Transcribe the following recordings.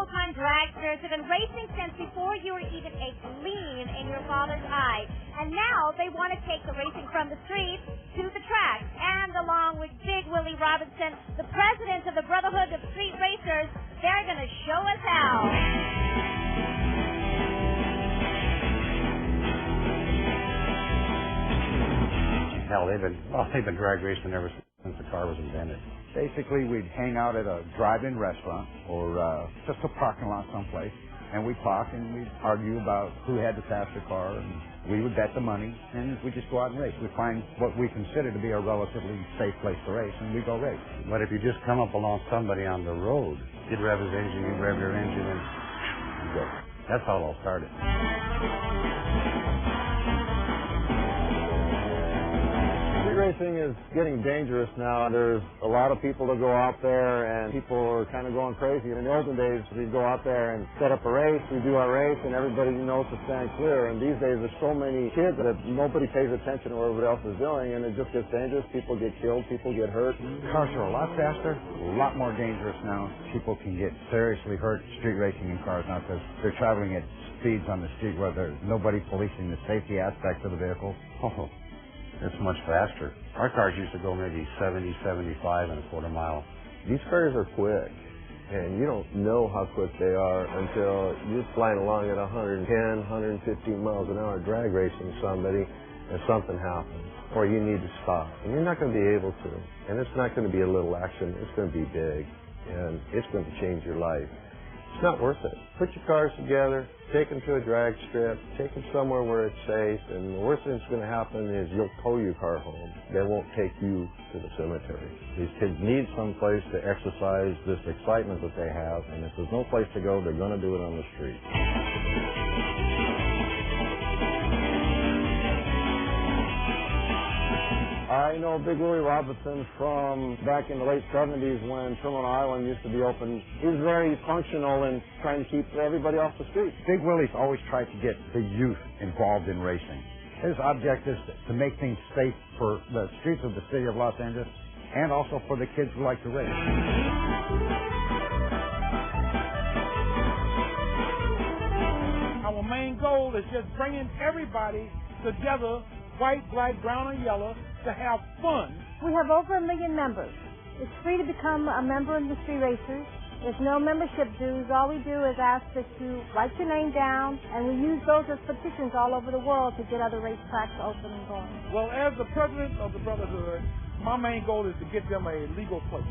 full-time dragsters have been racing since before you were even a gleam in your father's eye. And now they want to take the racing from the street to the track. And along with Big Willie Robinson, the president of the Brotherhood of Street Racers, they're going to show us how. Hell, they've been drag racing ever since the car was invented. Basically, we'd hang out at a drive-in restaurant or just a parking lot someplace, and we'd talk and we'd argue about who had the faster car, and we would bet the money, and we'd just go out and race. We'd find what we consider to be a relatively safe place to race, and we'd go race. But if you just come up along somebody on the road, you'd rev his engine, you'd rev your engine, and go. That's how it all started. Racing is getting dangerous now. There's a lot of people that go out there, and people are kind of going crazy. In the olden days, we'd go out there and set up a race, we do our race, and everybody knows to stand clear. And these days, there's so many kids that nobody pays attention to what everybody else is doing, and it just gets dangerous. People get killed, people get hurt. Cars are a lot faster, a lot more dangerous now. People can get seriously hurt street racing in cars now because they're traveling at speeds on the street where there's nobody policing the safety aspects of the vehicle. Oh. It's much faster. Our cars used to go maybe 70, 75 in a quarter mile. These cars are quick, and you don't know how quick they are until you're flying along at 110, 115 miles an hour drag racing somebody, and something happens, or you need to stop. And you're not going to be able to. And it's not going to be a little action. It's going to be big, and it's going to change your life. It's not worth it. Put your cars together, take them to a drag strip, take them somewhere where it's safe, and the worst thing that's going to happen is you'll tow your car home. They won't take you to the cemetery. These kids need some place to exercise this excitement that they have, and if there's no place to go, they're going to do it on the street. I know Big Willie Robinson from back in the late 70s when Terminal Island used to be open. He was very functional in trying to keep everybody off the street. Big Willie's always tried to get the youth involved in racing. His object is to make things safe for the streets of the city of Los Angeles and also for the kids who like to race. Our main goal is just bringing everybody together, white, black, brown, and yellow, to have fun. We have over 1 million members. It's free to become a member of the Street Racers. There's no membership dues. All we do is ask that you write your name down, and we use those as petitions all over the world to get other racetracks open and going. Well, as the president of the Brotherhood, my main goal is to get them a legal place.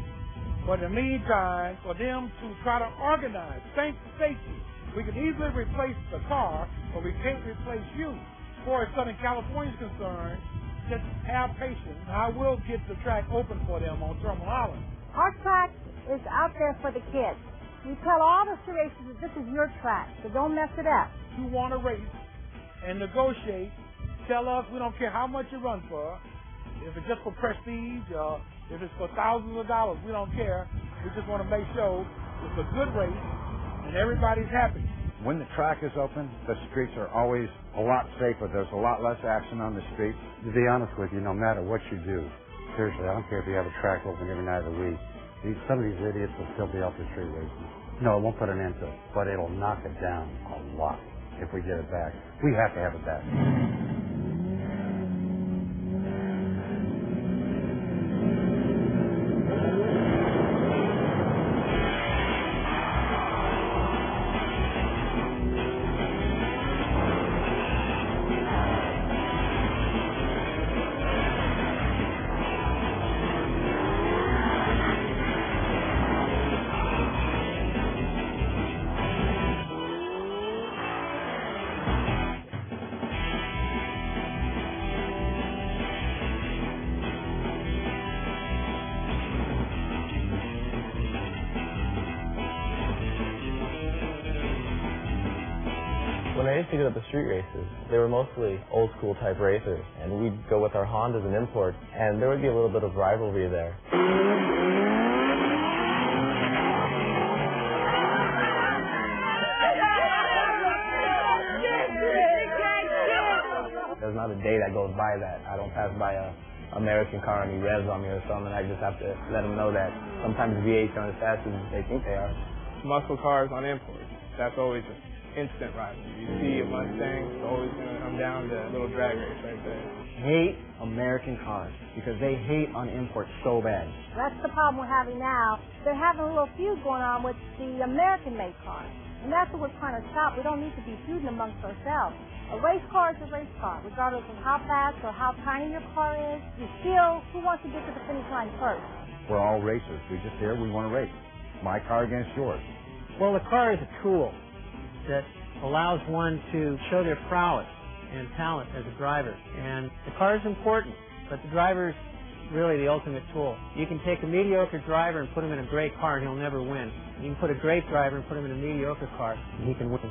But in the meantime, for them to try to organize safety, we can easily replace the car, but we can't replace you. As far as Southern California is concerned, just have patience. I will get the track open for them on Terminal Island. Our track is out there for the kids. We tell all the street racers that this is your track, so don't mess it up. If you want to race and negotiate, tell us. We don't care how much you run for. If it's just for prestige, if it's for thousands of dollars, we don't care. We just want to make sure it's a good race and everybody's happy. When the track is open, the streets are always a lot safer. There's a lot less action on the streets. To be honest with you, no matter what you do, seriously, I don't care if you have a track open every night of the week. Some of these idiots will still be out there street racing. No, it won't put an end to it, but it'll knock it down a lot if we get it back. We have to have it back. When I used to go to the street races, they were mostly old school type racers, and we'd go with our Hondas and imports, and there would be a little bit of rivalry there. There's not a day that goes by that I don't pass by a American car and he revs on me or something. I just have to let them know that sometimes V8s aren't as fast as they think they are. muscle cars on imports. That's always an instant rivalry. You see a Mustang, it's always going to come down to a little drag race right there. Hate American cars because they hate on imports so bad. That's the problem we're having now. They're having a little feud going on with the American-made cars. And that's what we're trying to stop. We don't need to be feuding amongst ourselves. A race car is a race car, regardless of how fast or how tiny your car is. Who wants to get to the finish line first? We're all racers. We want to race. My car against yours. Well, the car is a tool that allows one to show their prowess and talent as a driver. And the car is important, but the driver is really the ultimate tool. You can take a mediocre driver and put him in a great car and he'll never win. You can put a great driver and put him in a mediocre car and he can win.